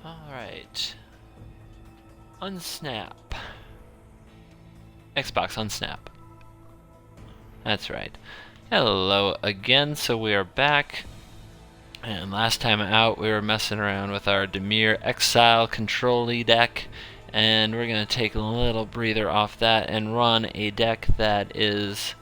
Alright. Unsnap. Xbox unsnap. That's right. Hello again, so we are back. And last time out we were messing around with our Demir Exile Control-y deck. And we're going to take a little breather off that and run a deck that is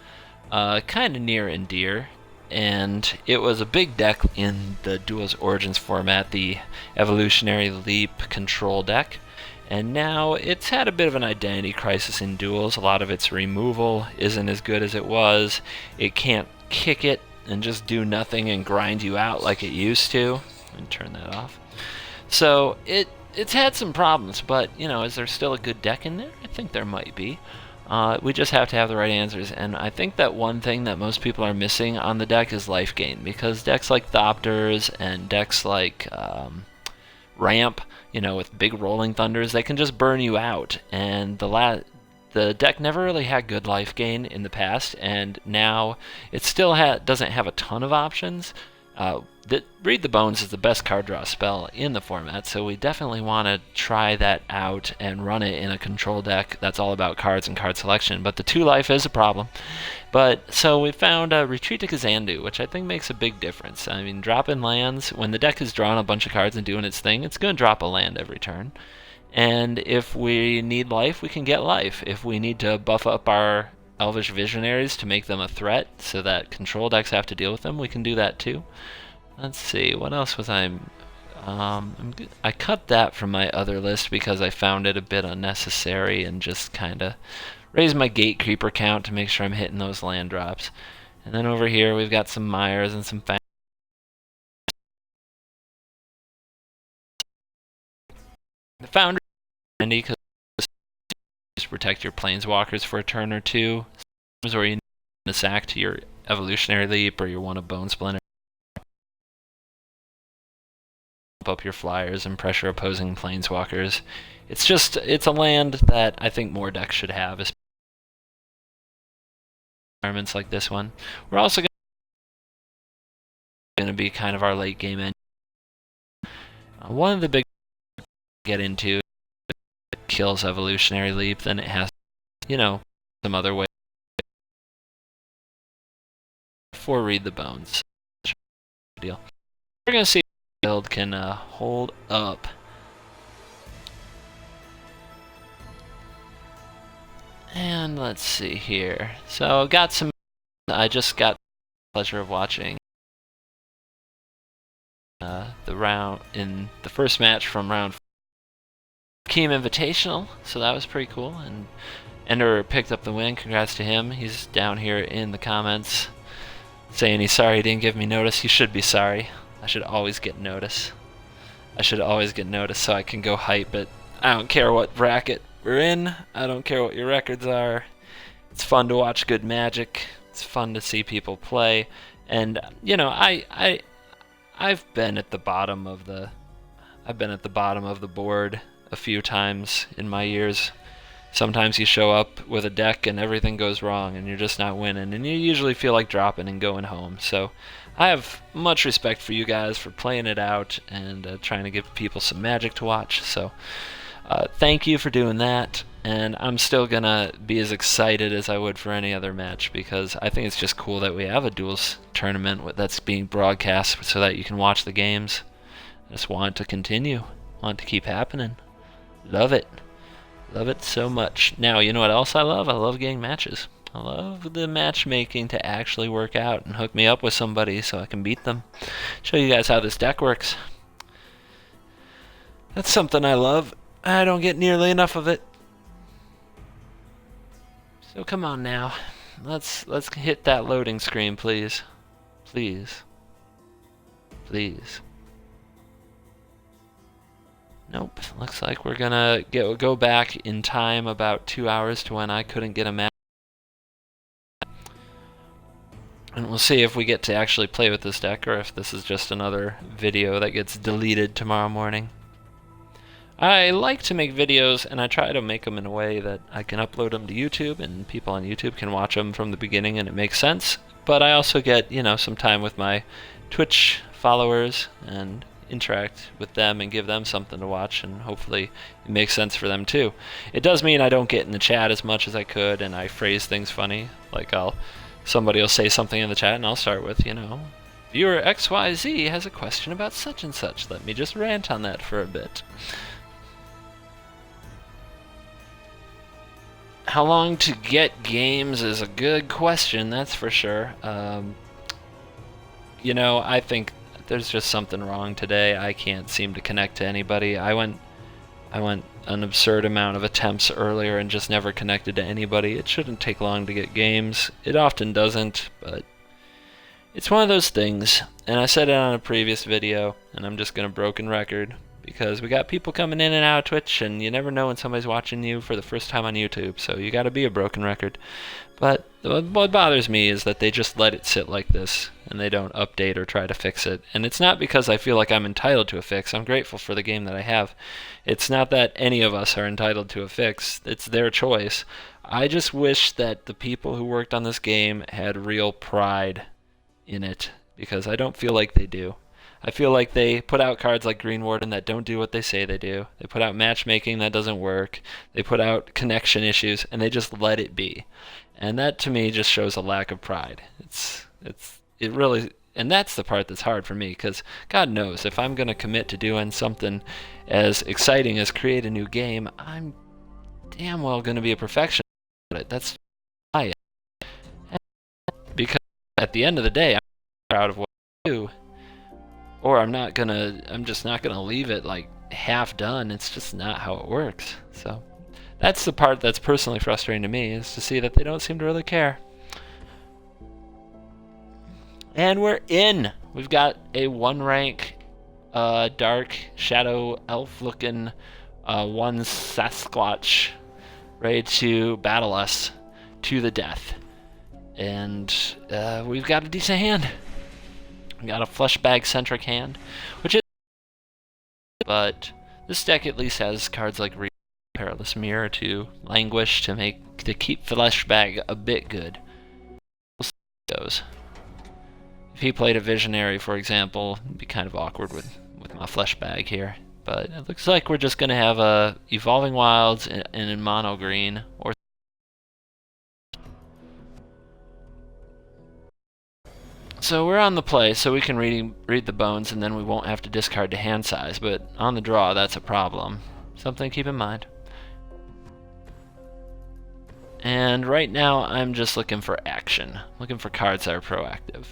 kind of near and dear. And it was a big deck in the Duels Origins format, the Evolutionary Leap Control deck. And now it's had a bit of an identity crisis in Duels. A lot of its removal isn't as good as it was. It can't kick it and just do nothing and grind you out like it used to. And turn that off. So it's had some problems, but you know, is there still a good deck in there? I think there might be. We just have to have the right answers, and I think that one thing that most people are missing on the deck is life gain, because decks like Thopters and decks like Ramp, you know, with big Rolling Thunders, they can just burn you out, and the deck never really had good life gain in the past, and now it still doesn't have a ton of options. Read the Bones is the best card draw spell in the format, so we definitely want to try that out and run it in a control deck that's all about cards and card selection. But the 2 life is a problem. But so we found Retreat to Kazandu, which I think makes a big difference. I mean, dropping lands, when the deck is drawing a bunch of cards and doing its thing, it's going to drop a land every turn. And if we need life, we can get life. If we need to buff up our Elvish Visionaries to make them a threat so that control decks have to deal with them, we can do that too. Let's see, what else was I cut that from my other list because I found it a bit unnecessary and just kind of raised my Gatekeeper count to make sure I'm hitting those land drops. And then over here we've got some Myers and some the Founder handy because just protect your Planeswalkers for a turn or two, or you need to sack to your Evolutionary Leap or your one of Bone Splinter. Up your flyers and pressure opposing Planeswalkers. It's a land that I think more decks should have, especially environments like this one. We're also going to be kind of our late game end. One of the big get into kills Evolutionary Leap, then it has, you know, some other way for Read the Bones. Deal. We're going to see build can hold up. And let's see here. So I just got the pleasure of watching the round in the first match from round 4. Keem Invitational, so that was pretty cool, and Ender picked up the win. Congrats to him. He's down here in the comments saying he's sorry he didn't give me notice. He should be sorry. I should always get notice. I should always get notice so I can go hype it. I don't care what bracket we're in. I don't care what your records are. It's fun to watch good Magic. It's fun to see people play. And you know, I've been at the bottom of the board a few times in my years. Sometimes you show up with a deck and everything goes wrong and you're just not winning, and you usually feel like dropping and going home. So I have much respect for you guys for playing it out and trying to give people some Magic to watch. So thank you for doing that, and I'm still gonna be as excited as I would for any other match because I think it's just cool that we have a Duels tournament that's being broadcast so that you can watch the games. I just want it to continue. Want it to keep happening. Love it. Love it so much. Now, you know what else I love? I love getting matches. I love the matchmaking to actually work out and hook me up with somebody so I can beat them. Show you guys how this deck works. That's something I love. I don't get nearly enough of it. So come on now. Let's hit that loading screen, please. Please. Please. Nope. Looks like we're gonna go back in time about 2 hours to when I couldn't get a match. And we'll see if we get to actually play with this deck or if this is just another video that gets deleted tomorrow morning. I like to make videos, and I try to make them in a way that I can upload them to YouTube and people on YouTube can watch them from the beginning and it makes sense. But I also get, you know, some time with my Twitch followers and, interact with them and give them something to watch, and hopefully it makes sense for them too. It does mean I don't get in the chat as much as I could, and I phrase things funny. Like somebody will say something in the chat, and I'll start with, viewer XYZ has a question about such and such. Let me just rant on that for a bit. How long to get games is a good question, that's for sure. I think there's just something wrong today. I can't seem to connect to anybody. I went an absurd amount of attempts earlier and just never connected to anybody. It shouldn't take long to get games. It often doesn't, but it's one of those things. And I said it on a previous video, and I'm just gonna broken record, because we got people coming in and out of Twitch, and you never know when somebody's watching you for the first time on YouTube, so you gotta be a broken record. But what bothers me is that they just let it sit like this, and they don't update or try to fix it. And it's not because I feel like I'm entitled to a fix. I'm grateful for the game that I have. It's not that any of us are entitled to a fix. It's their choice. I just wish that the people who worked on this game had real pride in it, because I don't feel like they do. I feel like they put out cards like Green Warden that don't do what they say they do. They put out matchmaking that doesn't work. They put out connection issues, and they just let it be. And that to me just shows a lack of pride. It really, and that's the part that's hard for me, because God knows if I'm going to commit to doing something as exciting as create a new game, I'm damn well going to be a perfectionist at it. That's why. Because at the end of the day, I'm proud of what I do. Or I'm just not gonna leave it like half done. It's just not how it works. So that's the part that's personally frustrating to me, is to see that they don't seem to really care. And we're in. We've got a 1-rank dark shadow elf looking 1 Sasquatch ready to battle us to the death. And we've got a decent hand. We got a flesh bag centric hand, which is, but this deck at least has cards like Perilous Mirror to languish to keep flesh bag a bit good. We'll see how it goes. If he played a Visionary, for example, it'd be kind of awkward with my flesh bag here. But it looks like we're just gonna have a Evolving Wilds and in mono green, or so we're on the play, so we can read the bones, and then we won't have to discard to hand size, but on the draw, that's a problem. Something to keep in mind. And right now, I'm just looking for action. Looking for cards that are proactive.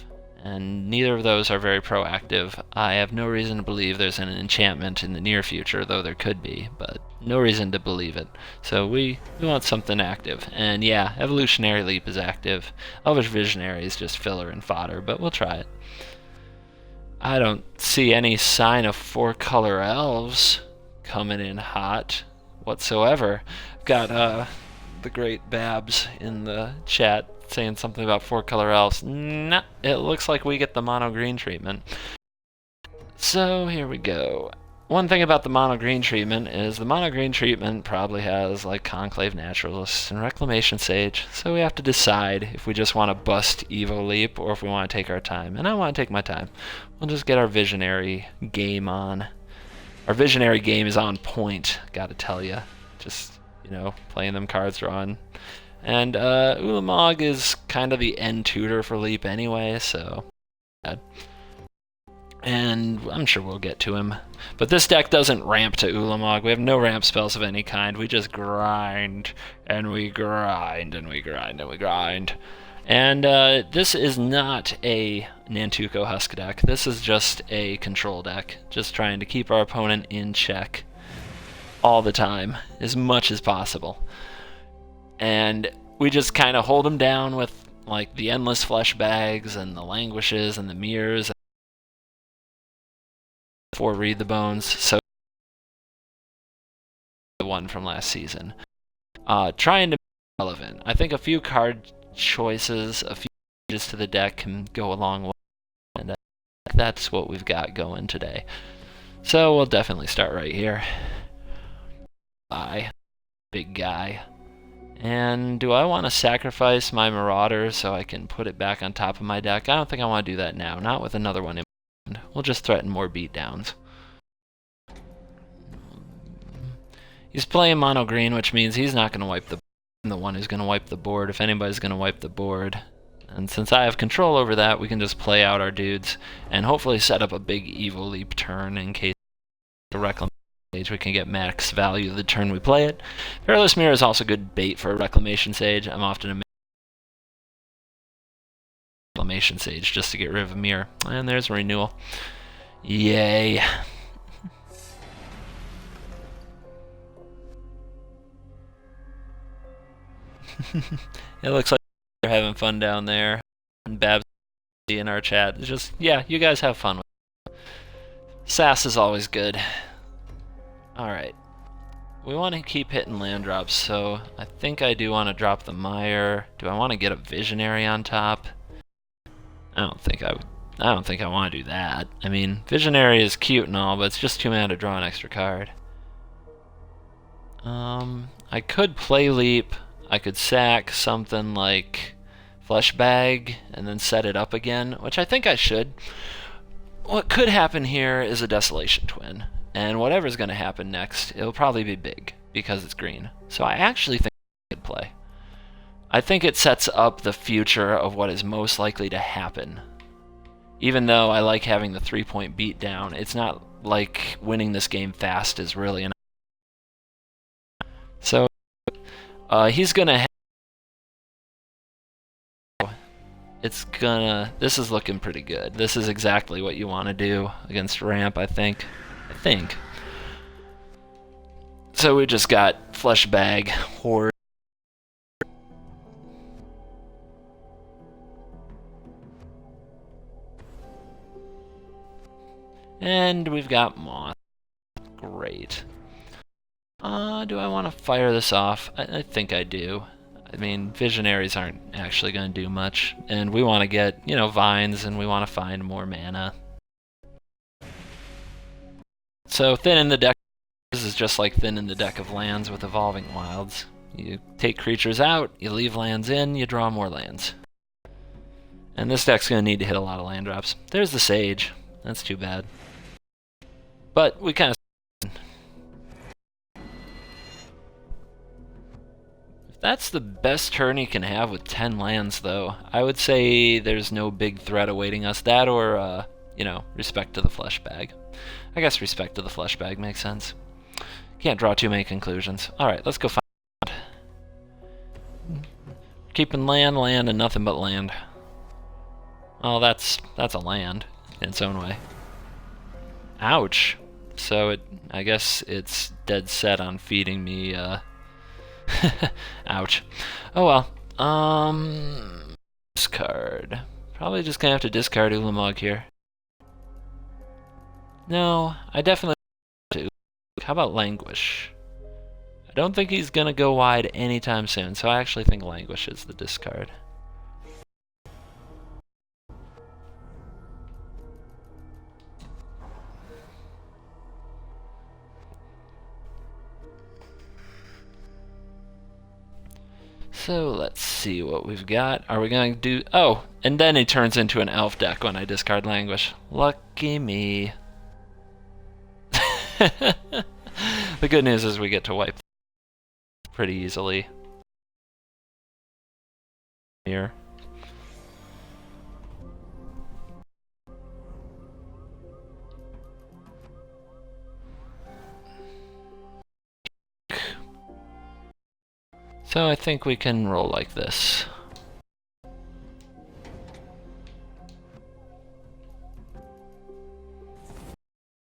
And neither of those are very proactive. I have no reason to believe there's an enchantment in the near future, though there could be, but no reason to believe it. So we want something active. And yeah, Evolutionary Leap is active. Elvish Visionary is just filler and fodder, but we'll try it. I don't see any sign of 4-color elves coming in hot whatsoever. I've got the great Babs in the chat saying something about 4-color elves. Nah, it looks like we get the mono green treatment. So here we go. One thing about the mono green treatment is the mono green treatment probably has like Conclave Naturalist and Reclamation Sage, so we have to decide if we just want to bust Evo Leap or if we want to take our time. And I want to take my time. We'll just get our Visionary game on. Our Visionary game is on point, gotta tell you. Just, playing them cards drawn. And Ulamog is kind of the end tutor for Leap anyway, so and I'm sure we'll get to him. But this deck doesn't ramp to Ulamog. We have no ramp spells of any kind. We just grind, and we grind, and we grind, and we grind. And this is not a Nantuko Husk deck. This is just a control deck, just trying to keep our opponent in check all the time, as much as possible. And we just kind of hold them down with like the endless flesh bags and the languishes and the mirrors before read the bones. So the one from last season, trying to be relevant. I think a few card choices, a few changes to the deck can go a long way, and that's what we've got going today. So we'll definitely start right here. Big guy. And do I want to sacrifice my Marauder so I can put it back on top of my deck? I don't think I want to do that now. Not with another one in mind. We'll just threaten more beatdowns. He's playing mono green, which means he's not going to wipe the one who's going to wipe the board, if anybody's going to wipe the board. And since I have control over that, we can just play out our dudes and hopefully set up a big Evo Leap turn in case the Reclamation Sage we can get max value the turn we play it. Perilous Mirror is also good bait for a Reclamation Sage. I'm often a Reclamation Sage just to get rid of a mirror. And there's a renewal. Yay. It looks like they're having fun down there. And Babs in our chat. It's just, yeah, you guys have fun with it. Sass is always good. Alright. We want to keep hitting land drops, so I think I do want to drop the Mire. Do I want to get a Visionary on top? I don't think I want to do that. I mean, Visionary is cute and all, but it's just too mad to draw an extra card. I could play Leap. I could sack something like Flesh Bag and then set it up again, which I think I should. What could happen here is a Desolation Twin, and whatever's going to happen next, it'll probably be big because it's green. So I actually think I could play. I think it sets up the future of what is most likely to happen. Even though I like having the 3-point beat down, it's not like winning this game fast is really an. So he's gonna. This is looking pretty good. This is exactly what you want to do against ramp, I think. So we just got Flesh Bag, Horde. And we've got Moth. Great. Do I want to fire this off? I think I do. I mean, Visionaries aren't actually going to do much. And we want to get, you know, Vines, and we want to find more mana. So thin in the deck. This is just like thin in the deck of lands with Evolving Wilds. You take creatures out, you leave lands in, you draw more lands. And this deck's going to need to hit a lot of land drops. There's the Sage. That's too bad. But we kind of. If that's the best turn he can have with 10 lands, though, I would say there's no big threat awaiting us. That or, you know, Respect to the Flesh Bag. I guess Respect to the Flesh Bag makes sense. Can't draw too many conclusions. Alright, let's go find. Keeping land, and nothing but land. Oh, that's a land in its own way. Ouch. So I guess it's dead set on feeding me, ouch. Oh well. Discard. Probably just gonna have to discard Ulamog here. No, I definitely do. How about Languish? I don't think he's gonna go wide anytime soon, so I actually think Languish is the discard. So let's see what we've got. Are we going to do... Oh, and then it turns into an elf deck when I discard Languish. Lucky me. The good news is we get to wipe pretty easily. Here. So I think we can roll like this.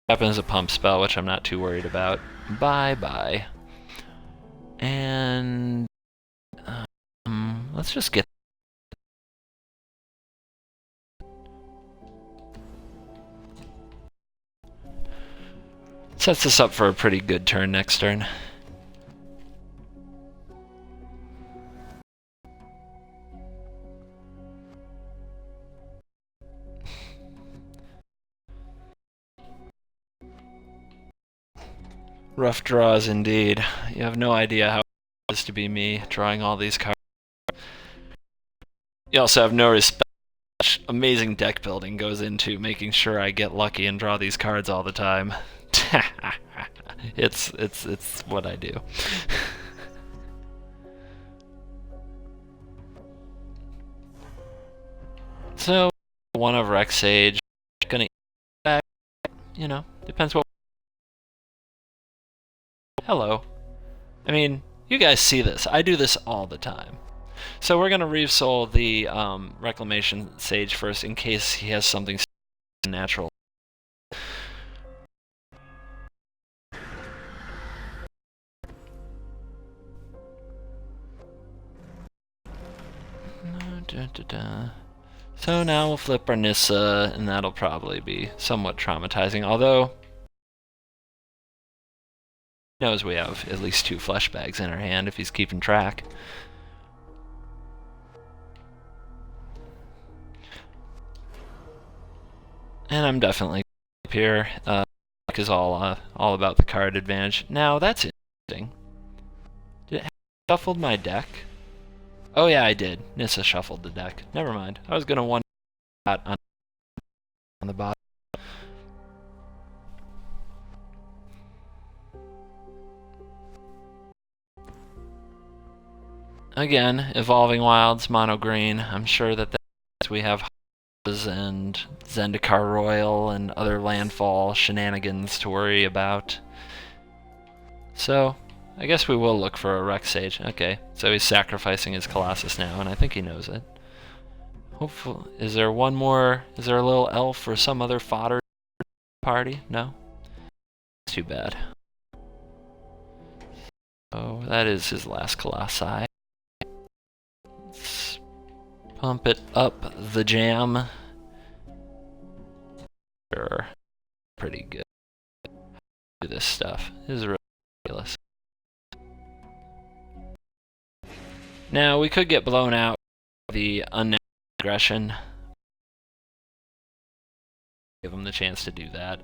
Happens a pump spell, which I'm not too worried about. Bye-bye. And let's just get. Sets us up for a pretty good turn next turn. Rough draws indeed. You have no idea how it is to be me drawing all these cards. You also have no respect. Amazing deck building goes into making sure I get lucky and draw these cards all the time. It's what I do. So, one of Rex Sage, gonna eat back, you know, depends what. Hello. I mean, you guys see this. I do this all the time. So we're gonna re-soul the Reclamation Sage first in case he has something natural. So now we'll flip our Nissa, and that'll probably be somewhat traumatizing, although he knows we have at least 2 flesh bags in our hand if he's keeping track. And I'm definitely up here. Is all about the card advantage. Now that's interesting. Did it shuffled my deck? Oh yeah, I did. Nissa shuffled the deck. Never mind. I was gonna wonder that on the bottom. Again, Evolving Wilds, mono green. I'm sure that we have and Zendikar Royal and other landfall shenanigans to worry about. So, I guess we will look for a Rex Sage. Okay, so he's sacrificing his Colossus now, and I think he knows it. Hopefully, is there one more? Is there a little elf or some other fodder party? No? It's too bad. Oh, that is his last Colossi. Let's pump it up the jam. Sure. Pretty good. Do this stuff. This is ridiculous. Now, we could get blown out by the unnatural aggression. Give him the chance to do that.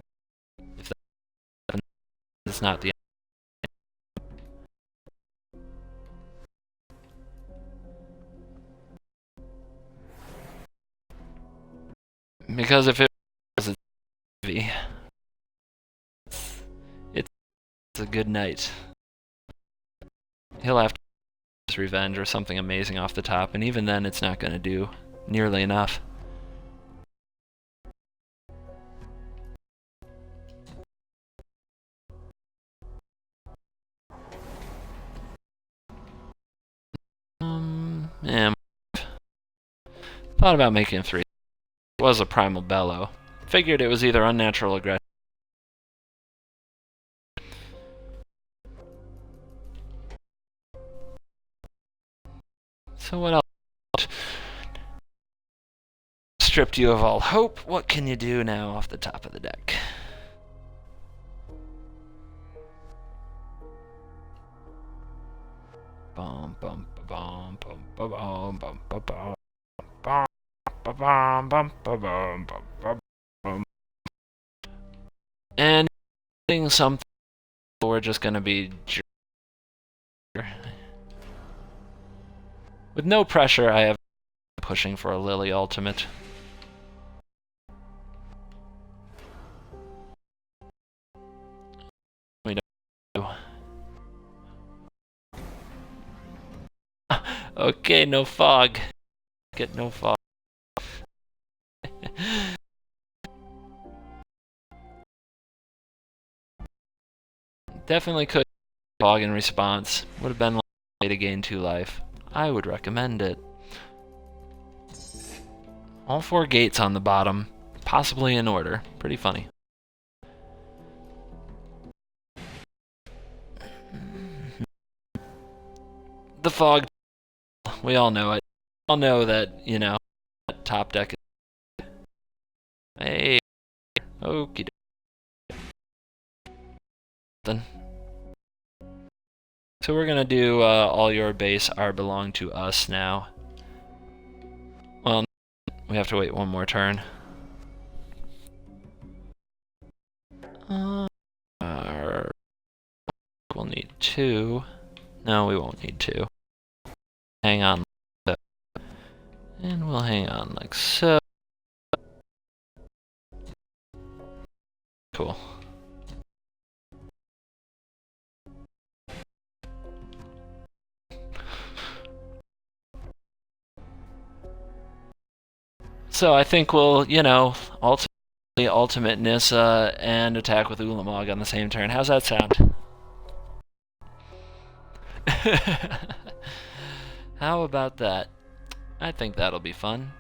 If that's not the because if it was a TV, it's a good night. He'll have to get revenge or something amazing off the top, and even then it's not going to do nearly enough. Yeah, thought about making 3. It was a Primal Bellow. Figured it was either unnatural aggression. So what else? Stripped you of all hope. What can you do now off the top of the deck? Bum bum bum bum bum bum bum bum bum bum bum bum bum bum bum. And something, we're just gonna be with no pressure. I have pushing for a Lily ultimate. We don't. Okay, no fog. Get no fog. Definitely could fog in response. Would have been a way to gain 2 life. I would recommend it. All 4 gates on the bottom, possibly in order. Pretty funny. The fog. We all know it. We all know that, you know, that top deck is... Hey. Okie dokie. So we're gonna do all your base are belong to us now. Well, we have to wait 1 more turn. We'll need 2. No, we won't need 2. Hang on. And we'll hang on like so. Cool. So I think we'll, you know, ultimate Nissa and attack with Ulamog on the same turn. How's that sound? How about that? I think that'll be fun.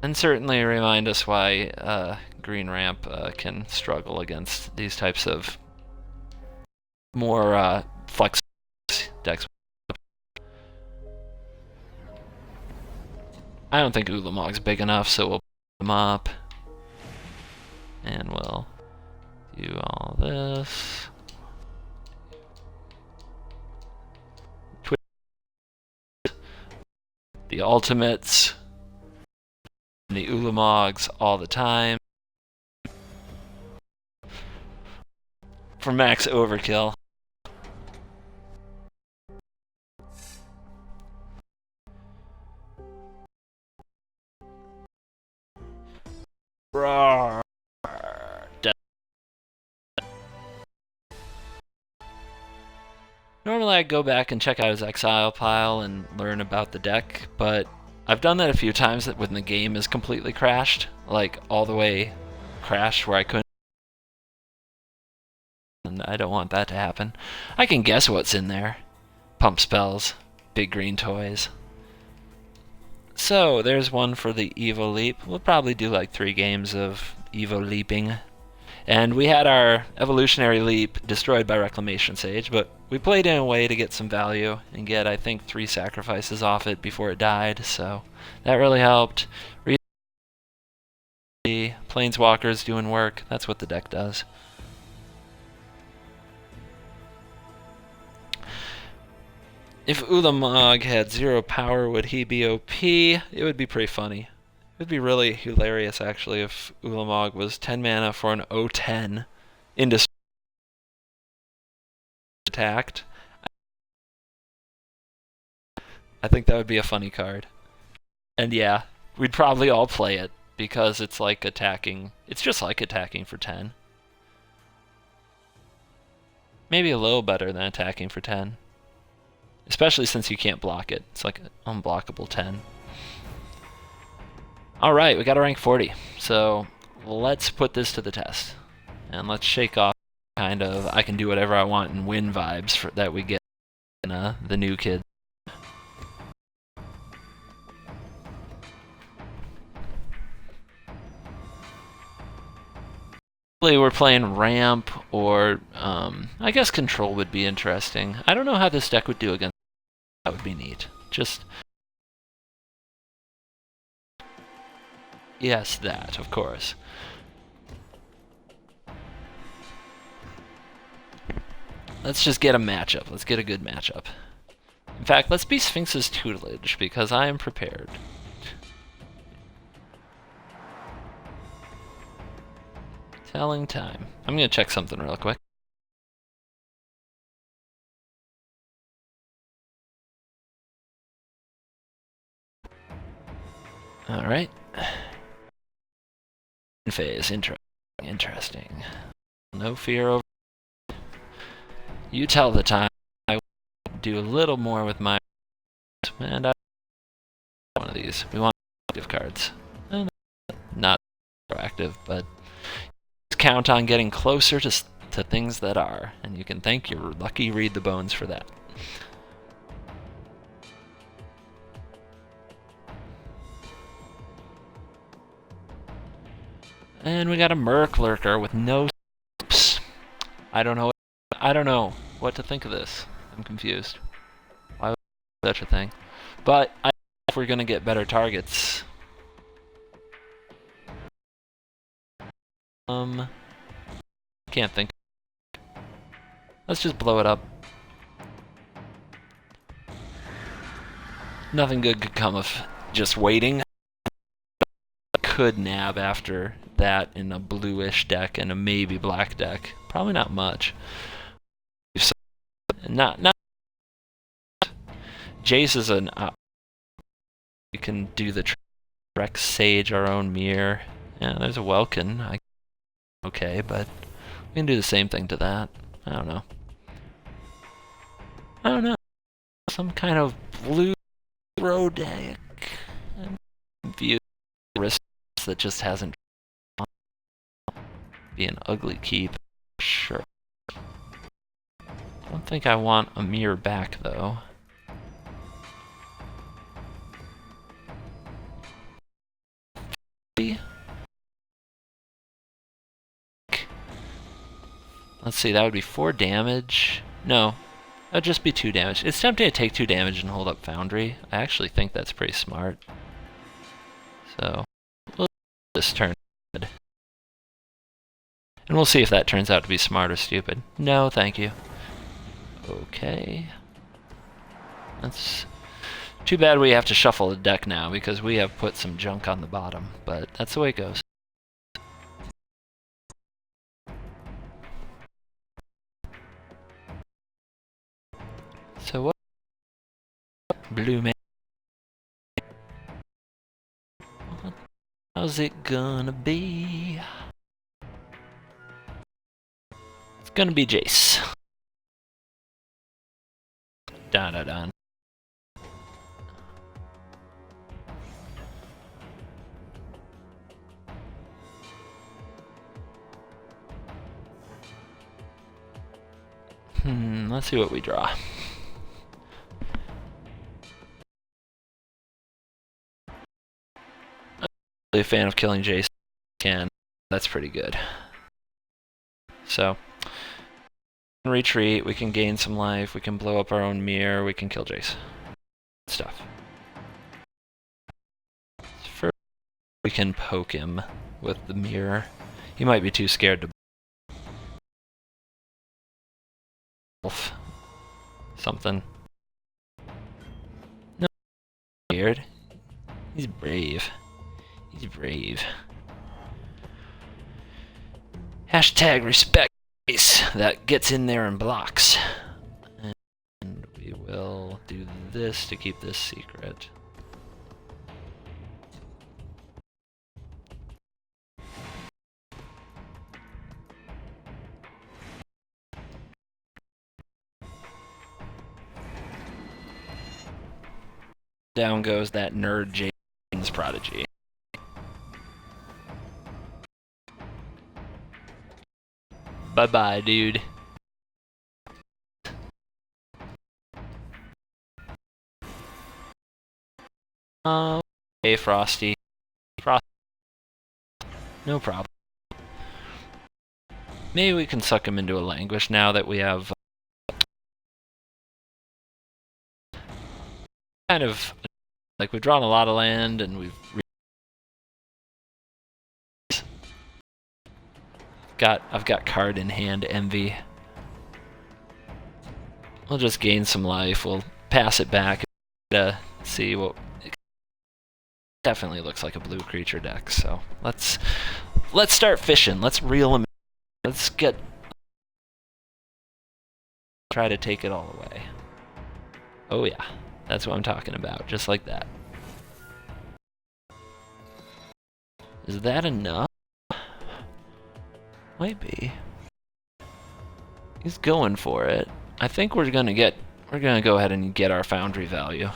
And certainly remind us why Green Ramp can struggle against these types of more flex decks. I don't think Ulamog's big enough, so we'll put him up. And we'll do all this. The ultimates. The Ulamogs all the time. For max overkill. Roar. Normally I'd go back and check out his exile pile and learn about the deck, but I've done that a few times when the game is completely crashed, like all the way crashed where I couldn't, and I don't want that to happen. I can guess what's in there. Pump spells, big green toys. So there's one for the Evo Leap. We'll probably do like 3 games of Evo Leaping. And we had our Evolutionary Leap destroyed by Reclamation Sage, but we played in a way to get some value and get, I think, 3 sacrifices off it before it died, so that really helped. Planeswalkers doing work. That's what the deck does. If Ulamog had 0 power, would he be OP? It would be pretty funny. It would be really hilarious, actually, if Ulamog was 10 mana for an 0/10 into attacked. I think that would be a funny card. And yeah, we'd probably all play it, because it's like attacking. It's just like attacking for 10. Maybe a little better than attacking for 10. Especially since you can't block it. It's like an unblockable 10. Alright, we got a rank 40. So let's put this to the test. And let's shake off kind of I can do whatever I want and win vibes that we get in the new kid. We're playing ramp or I guess control would be interesting. I don't know how this deck would do against that. Would be neat. Just yes, that, of course. Let's just get a matchup. Let's get a good matchup. In fact, let's be Sphinx's tutelage, because I am prepared. Telling time. I'm going to check something real quick. Alright. Phase. Interesting. No fear over. You tell the time. I will do a little more with my. And I. One of these. We want active cards. Not proactive, but. Count on getting closer to things that are, and you can thank your lucky Read the Bones for that. And we got a Merc Lurker with no steps. I don't know what to think of this. I'm confused. Why would such a thing? But I if we're gonna get better targets. Can't think. Let's just blow it up. Nothing good could come of just waiting. Could nab after that in a bluish deck and a maybe black deck. Probably not much. Not. Jace is an. We can do the Rex Sage, our own mirror. Yeah, there's a Welkin. Okay, but we can do the same thing to that. I don't know. Some kind of blue throw deck. I'm confused. Risk that just hasn't be an ugly keep. Sure. I don't think I want a mirror back though. Let's see, that would be 4 damage. No, that'd just be 2 damage. It's tempting to take 2 damage and hold up Foundry. I actually think that's pretty smart. So, we'll this turn. And we'll see if that turns out to be smart or stupid. No, thank you. Okay. That's too bad we have to shuffle the deck now because we have put some junk on the bottom, but that's the way it goes. So what? Blue man. How's it gonna be? It's gonna be Jace. Dun dun dun. Let's see what we draw. I'm really a fan of killing Jace. That's pretty good. So, we can retreat, we can gain some life, we can blow up our own mirror, we can kill Jace. Good stuff. First, we can poke him with the mirror. He might be too scared to something. No, scared. He's brave. He's brave. Hashtag respect that gets in there and blocks. And we will do this to keep this secret. Down goes that nerd James Prodigy. Bye-bye, dude. Hey, Frosty. No problem. Maybe we can suck him into a languish now that we have kind of like we've drawn a lot of land and we've I've got card in hand envy. We'll just gain some life. We'll pass it back to see what. It definitely looks like a blue creature deck. So let's start fishing. Let's reel them. Let's try to take it all away. Oh yeah, that's what I'm talking about. Just like that. Is that enough? Might be. He's going for it. I think we're gonna go ahead and get our Foundry value.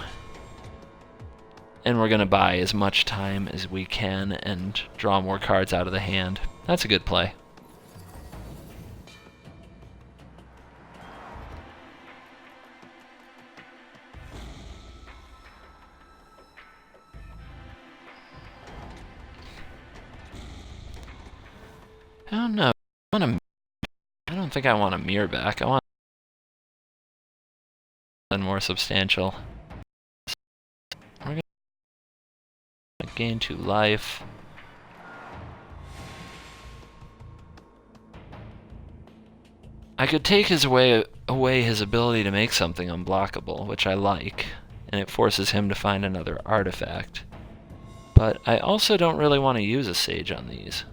And we're gonna buy as much time as we can and draw more cards out of the hand. That's a good play. I don't know. I don't think I want a mirror back. I want something more substantial. We're gonna gain 2 life. I could take away his ability to make something unblockable, which I like, and it forces him to find another artifact. But I also don't really want to use a Sage on these.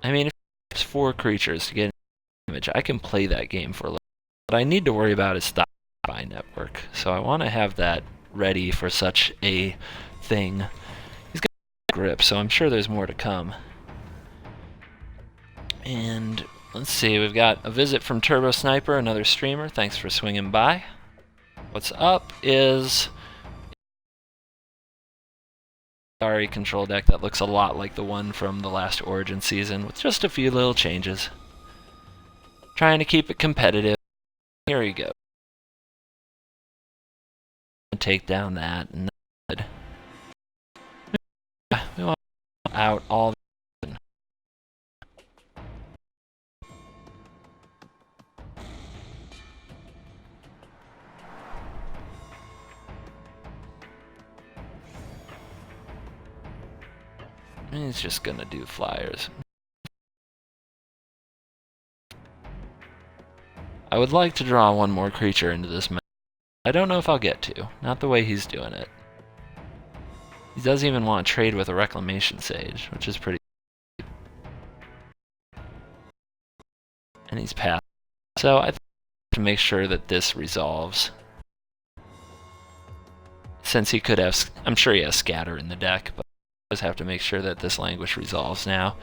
I mean, if it's 4 creatures to get damage, I can play that game for a little. What I need to worry about is stop by network, so I want to have that ready for such a thing. He's got grip, so I'm sure there's more to come. And Let's see, we've got a visit from Turbo Sniper, another streamer. Thanks for swinging by. What's up is Golgari Control deck that looks a lot like the one from the last Origin season, with just a few little changes. Trying to keep it competitive. Here we go. Take down that. And we want out all. He's just gonna do flyers. I would like to draw one more creature into this match. I don't know if I'll get to. Not the way he's doing it. He doesn't even want to trade with a Reclamation Sage, which is pretty. And he's passed. So I think to make sure that this resolves. Since he could have, I'm sure he has Scatter in the deck, but I just have to make sure that this Languish resolves now.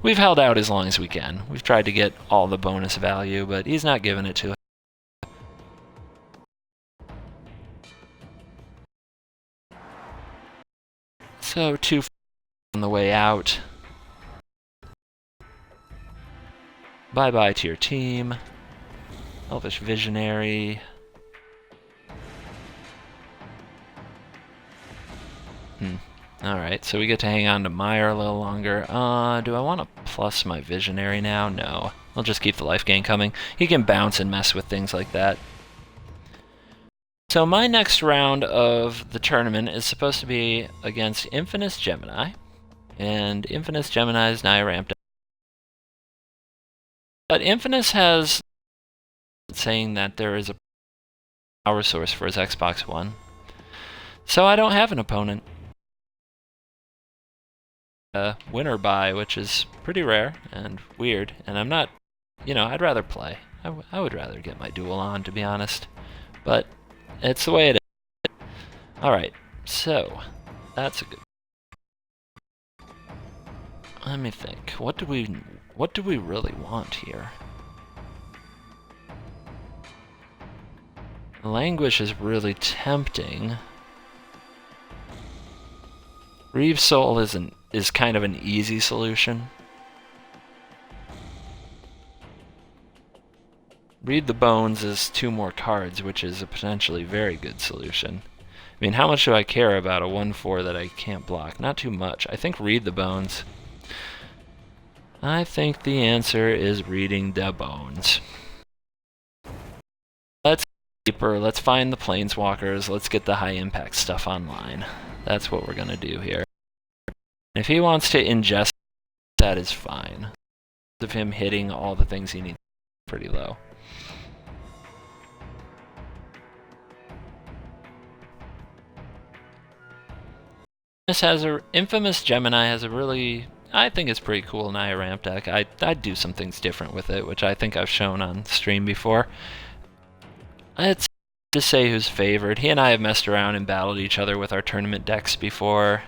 We've held out as long as we can. We've tried to get all the bonus value, but he's not giving it to us. So 2 on the way out. Bye-bye to your team. Elvish Visionary. Alright, so we get to hang on to Meyer a little longer. Do I want to plus my Visionary now? No. I'll just keep the life gain coming. He can bounce and mess with things like that. So my next round of the tournament is supposed to be against Infamous Gemini. And Infamous Gemini's Naya ramped up. But Infamous has saying that there is a power source for his Xbox One. So I don't have an opponent. Winner buy, which is pretty rare and weird, and I'm not, I'd rather play. I would rather get my duel on, to be honest. But it's the way it is. Alright, so that's a good. Let me think. What do we really want here? Languish is really tempting. Reeve Soul is kind of an easy solution. Read the Bones is 2 more cards, which is a potentially very good solution. I mean, how much do I care about a 1/4 that I can't block? Not too much. I think Read the Bones. I think the answer is Reading the Bones. Let's go deeper. Let's find the Planeswalkers. Let's get the high impact stuff online. That's what we're gonna do here. If he wants to ingest, that is fine. Of him hitting all the things he needs pretty low. Infamous Gemini has a really, I think it's pretty cool Naya ramp deck. I'd do some things different with it, which I think I've shown on stream before. It's to say who's favored. He and I have messed around and battled each other with our tournament decks before.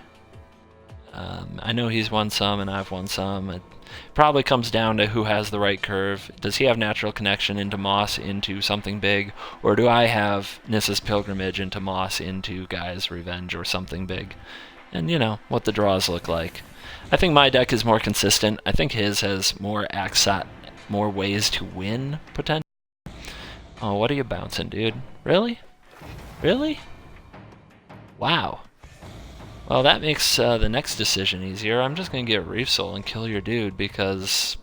I know he's won some and I've won some. It probably comes down to who has the right curve. Does he have Natural Connection into Moss into something big? Or do I have Nissa's Pilgrimage into Moss into Gaia's Revenge or something big? And what the draws look like. I think my deck is more consistent. I think his has more more ways to win, potentially. Oh, what are you bouncing, dude? Really? Really? Wow. Well, that makes the next decision easier. I'm just going to get Reef Soul and kill your dude because...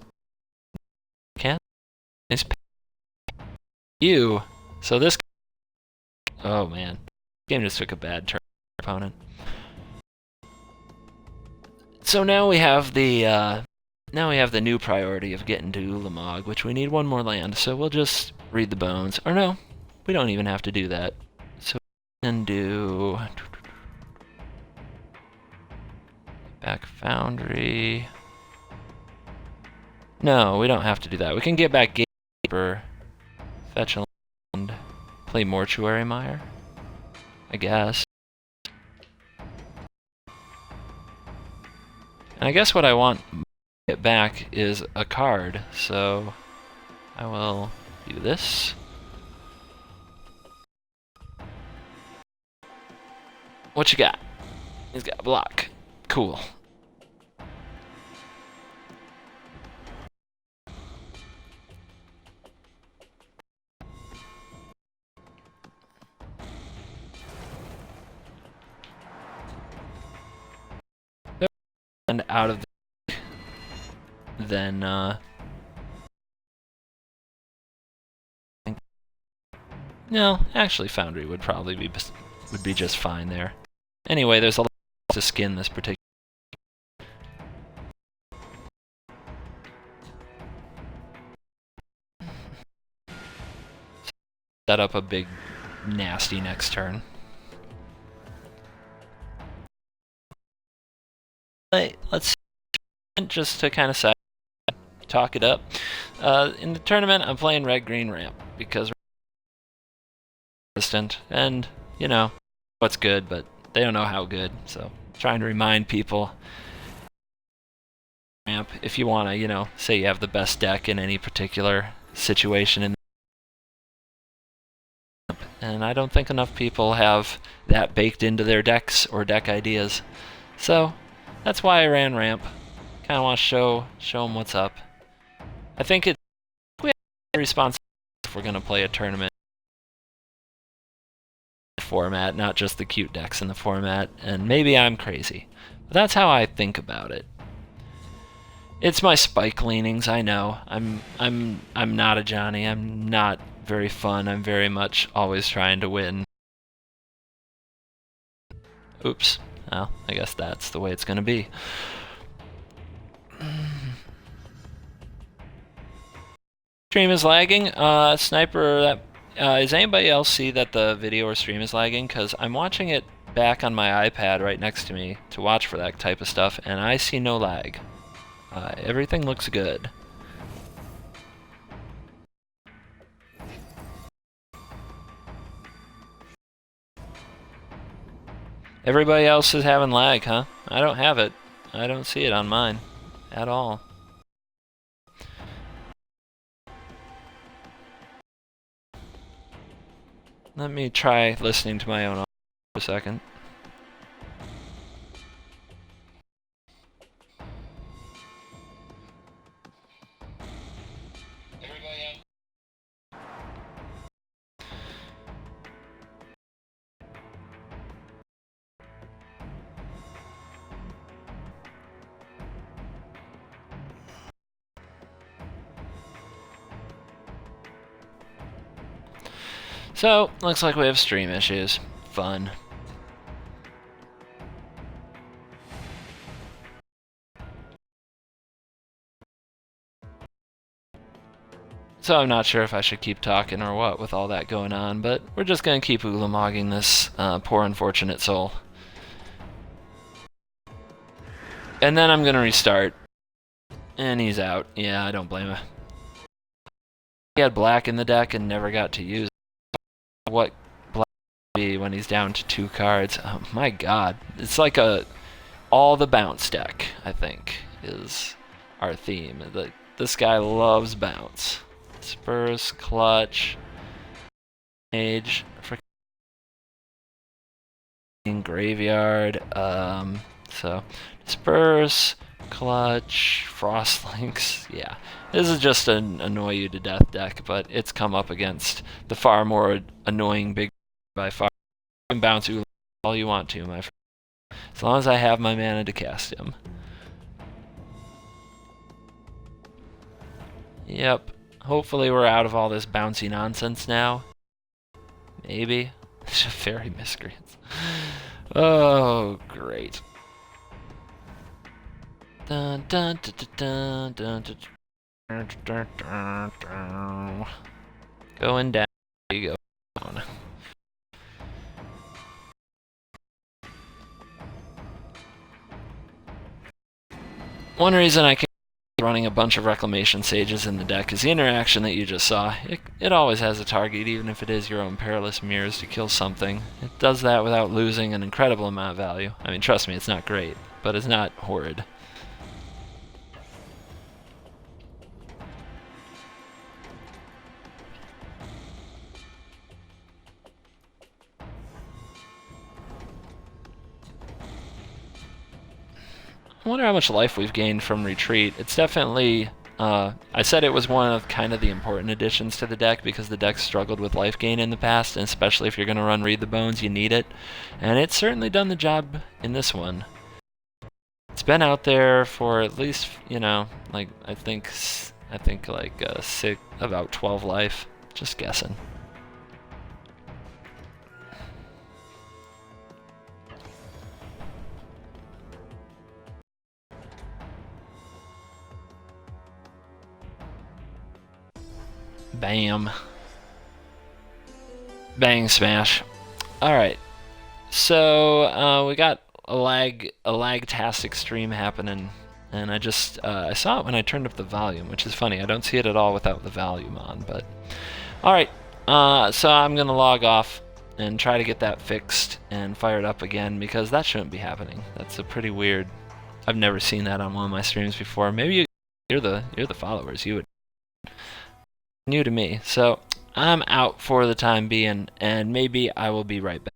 Can't? You. So this... Oh, man. Game just took a bad turn for your opponent. So now we have the... new priority of getting to Ulamog, which we need one more land. So we'll just Read the Bones. Or no, we don't even have to do that. So we can do... Back Foundry. No, we don't have to do that. We can get back Gatekeeper, fetch a land, play Mortuary Mire, I guess. And I guess what I want to get back is a card, so I will do this. What you got? He's got a block. Cool. And out of the then no, actually Foundry would probably be just fine there. Anyway, there's a lot to skin this particular. Set up a big nasty next turn. Let's just to kind of talk it up. In the tournament, I'm playing red-green ramp because resistant, and you know what's good, but they don't know how good. So trying to remind people, ramp if you want to, you know, say you have the best deck in any particular situation. And I don't think enough people have that baked into their decks or deck ideas. So that's why I ran ramp. Kind of want to show them what's up. I think we have a responsibility if we're going to play a tournament format, not just the cute decks in the format. And maybe I'm crazy, but that's how I think about it. It's my spike leanings, I know. I'm not a Johnny. I'm not very fun. I'm very much always trying to win. Oops. Well, I guess that's the way it's gonna be. Stream is lagging. Sniper, does anybody else see that the video or stream is lagging? Because I'm watching it back on my iPad right next to me to watch for that type of stuff, and I see no lag. Everything looks good. Everybody else is having lag, huh? I don't have it. I don't see it on mine at all. Let me try listening to my own audio for a second. So, looks like we have stream issues. Fun. So I'm not sure if I should keep talking or what with all that going on, but we're just gonna keep oolamogging this poor unfortunate soul. And then I'm gonna restart. And he's out. Yeah, I don't blame him. He had black in the deck and never got to use it. What black would be when he's down to 2 cards. Oh my god. It's like all the bounce deck, I think, is our theme. This guy loves bounce. Spurs, clutch, age, freaking graveyard. So Spurs, clutch, frostlinks. Yeah, this is just an annoy you to death deck, but it's come up against the far more annoying big by far. You can bounce all you want to, my friend, as long as I have my mana to cast him. Yep. Hopefully we're out of all this bouncy nonsense now. Maybe. Fairy miscreants. Oh, great. Dun, dun, dun, dun, dun, dun, dun, dun, dun. Going down. There you go. Down. One reason I can running a bunch of Reclamation Sages in the deck is the interaction that you just saw. It always has a target, even if it is your own Perilous Mirrors to kill something. It does that without losing an incredible amount of value. I mean, trust me, it's not great, but it's not horrid. wonder how much life we've gained from Retreat. It's definitely... I said it was one of kind of the important additions to the deck because the deck struggled with life gain in the past, and especially if you're going to run Read the Bones, you need it. And it's certainly done the job in this one. It's been out there for at least, you know, like, I think like about 12 life. Just guessing. Bam. Bang smash. Alright. So we got a lag-tastic stream happening, and I saw it when I turned up the volume, which is funny. I don't see it at all without the volume on, but alright. So I'm gonna log off and try to get that fixed and fired up again, because that shouldn't be happening. That's a pretty weird... I've never seen that on one of my streams before. Maybe you're the followers. You would... New to me. So I'm out for the time being, and maybe I will be right back.